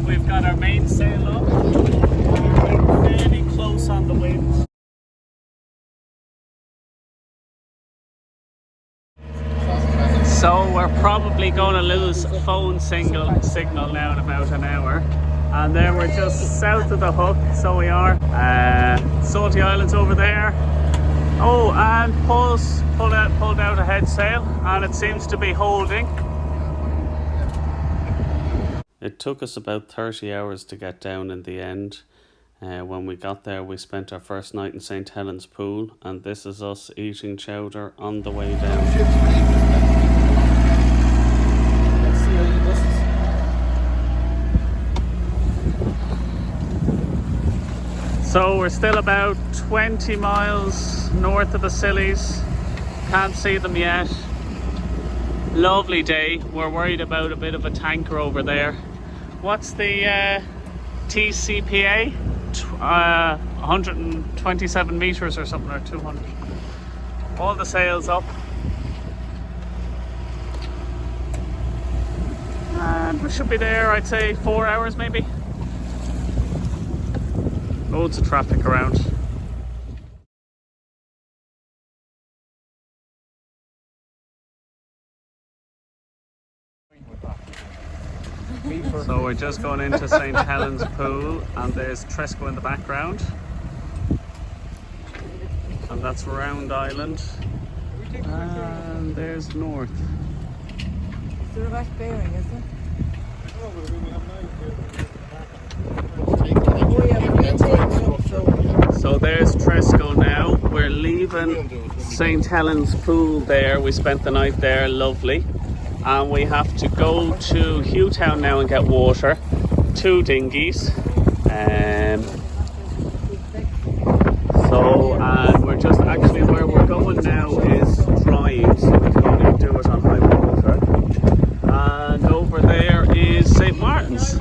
we've got our mainsail up. We're fairly close on the wind. So we're probably going to lose phone signal now in about an hour. And then we're just south of the Hook, so we are. Salty Islands over there. Oh, and pulled out a head sail, and it seems to be holding. It took us about 30 hours to get down in the end. When we got there, we spent our first night in St. Helens Pool, and this is us eating chowder on the way down. So we're still about 20 miles north of the Scillys. Can't see them yet. Lovely day. We're worried about a bit of a tanker over there. What's the TCPA? 127 meters or something, or 200. All the sails up. And we should be there, I'd say 4 hours maybe. Loads of traffic around. So we're just going into St. Helens Pool, and there's Tresco in the background. And that's Round Island. And there's North. Is there a right bearing, is there? So there's Tresco now. We're leaving St. Helens Pool there. We spent the night there, lovely. And we have to go to Hewtown now and get water. 2 dinghies. And we're just actually where we're going now is drying, so we can only do it on high water. And over there is St. Martin's.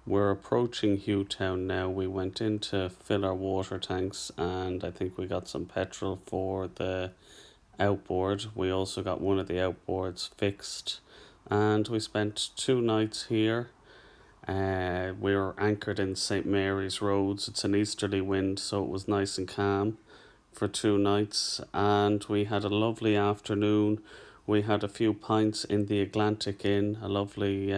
We're approaching Hewtown now. We went in to fill our water tanks, and I think we got some petrol for the outboard. We also got one of the outboards fixed, and we spent 2 nights here. We were anchored in St. Mary's Roads. It's an easterly wind, so it was nice and calm for 2 nights, and we had a lovely afternoon. We had a few pints in the Atlantic Inn, a lovely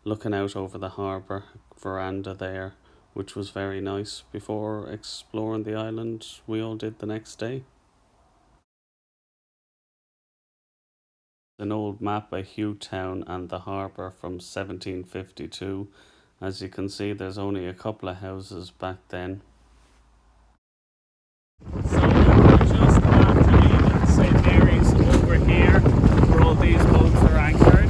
looking out over the harbour veranda there, which was very nice, before exploring the island we all did the next day. An old map of Hewtown and the harbour from 1752. As you can see, there's only a couple of houses back then. So we're just after leaving St. Mary's over here, where all these boats are anchored.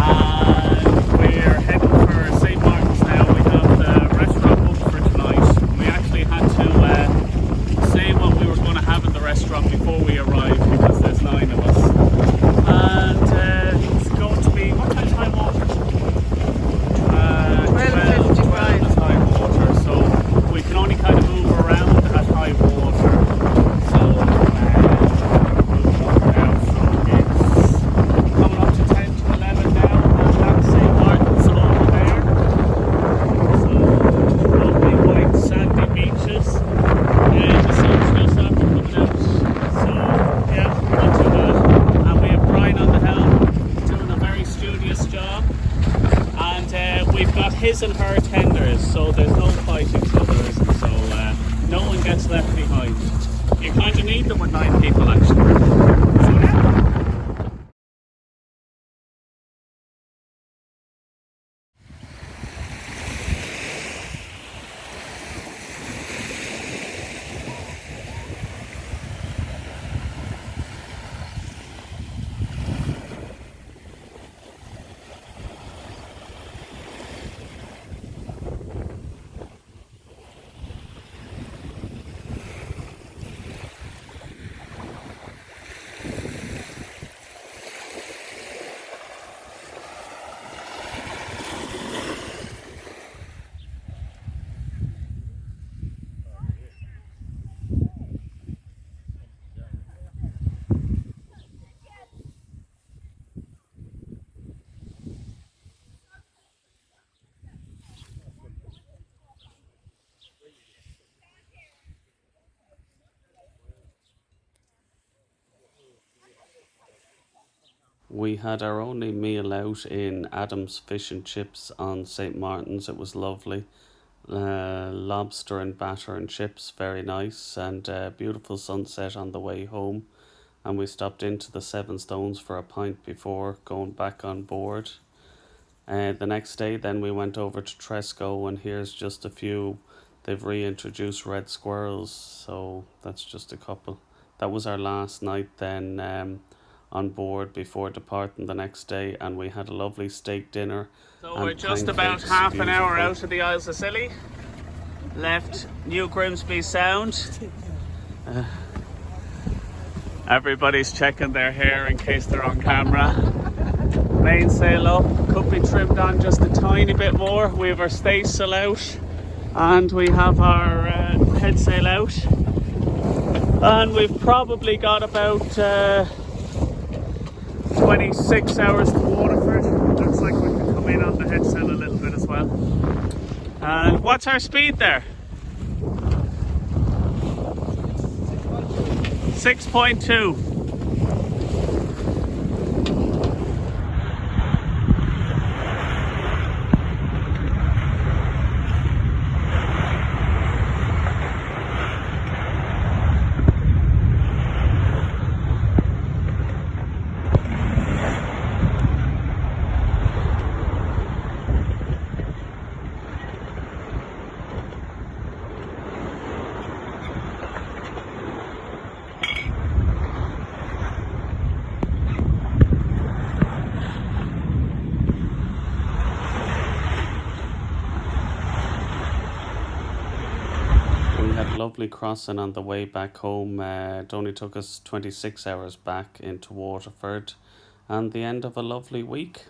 And we're heading for St. Martin's now. We have the restaurant booked for tonight. We actually had to say what we were going to have in the restaurant before we arrived, because there's 9 of us. And it's going to be, what kind of high water? 12 is high water, so we can only kind of move around at high water. So now, so it's coming up to 10 to 11 now, and that's St. Martin's over there. So lovely white sandy beaches, and the sun's just after coming out. So yeah, not too bad. And we have Brian on the helm doing a very studious job, and we've got his and her tenders, so there's no fighting, so there isn't. So no one gets left behind. You kind of need them with 9 people actually. So yeah. We had our only meal out in Adam's Fish and Chips on St. Martin's. It was lovely. Lobster and batter and chips, very nice, and beautiful sunset on the way home. And we stopped into the Seven Stones for a pint before going back on board. The next day, then we went over to Tresco, and here's just a few. They've reintroduced red squirrels, so that's just a couple. That was our last night then on board before departing the next day, and we had a lovely steak dinner. So we're just about half an hour out of the Isles of Scilly. Left New Grimsby Sound. Everybody's checking their hair in case they're on camera. Mainsail up, could be trimmed on just a tiny bit more. We have our staysail out and we have our headsail out. And we've probably got about 26 hours to Waterford. Looks like we can come in on the headsail a little bit as well. And what's our speed there? 6.2. Lovely crossing on the way back home. It only took us 26 hours back into Waterford, and the end of a lovely week.